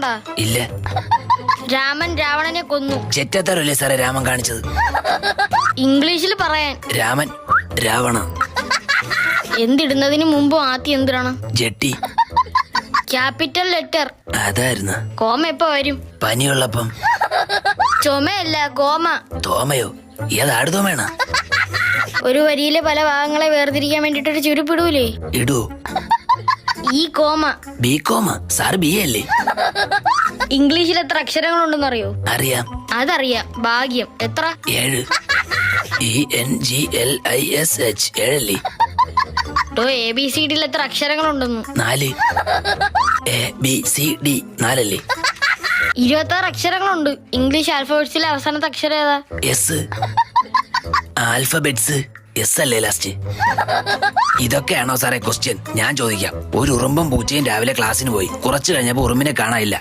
കണ്ട? ഇല്ല. രാമൻ രാവണനെ കൊന്നു. ചെറ്റത്തരല്ലേ സാറേ രാമൻ കാണിച്ചത്? ഇംഗ്ലീഷിൽ പറയാൻ. രാമൻ രാവണ. എന്തിടുന്നതിന് മുമ്പ് ആദ്യം എന്തിടണം? ജെട്ടി. Capital letter. അതായിരുന്നു. കോമ എപ്പോ വരും? പനിയുള്ളപ്പം. ചുമയല്ല, കോമ. തോമയോ? ഏതാട് തോമയാണ്? ഒരു വരിയിലെ പല ഭാഗങ്ങളെ വേർതിരിക്കാൻ വേണ്ടിട്ടൊരു ചുരുപ്പിടൂലേ? ഇടൂ. ഈ comma. B comma. Sir B അല്ലേ? ഇംഗ്ലീഷിൽ എത്ര അക്ഷരങ്ങളുണ്ടെന്ന് അറിയോ? അറിയാം. അതറിയാം. ഭാഗ്യം. എത്ര? 7. ENGLISH 7 ABCD എത്ര അക്ഷരങ്ങളുണ്ടെന്ന്? 4. ABCD 4 26 അക്ഷരങ്ങളുണ്ട്. ഇംഗ്ലീഷ് ആൽഫബറ്റ്സിലെ അവസാനത്തെ അക്ഷരം ഏതാ? എസ്. ആൽഫബറ്റ്സ് എസ് അല്ലേ ലാസ്റ്റ്? ഇതൊക്കെയാണോ സാറേ ക്വസ്റ്റ്യൻ? ഞാൻ ചോദിക്കാം. ഒരു ഉറുമ്പും പൂച്ചയും രാവിലെ ക്ലാസ്സിന് പോയി. കുറച്ചു കഴിഞ്ഞപ്പോ ഉറുമ്പിനെ കാണാനില്ല.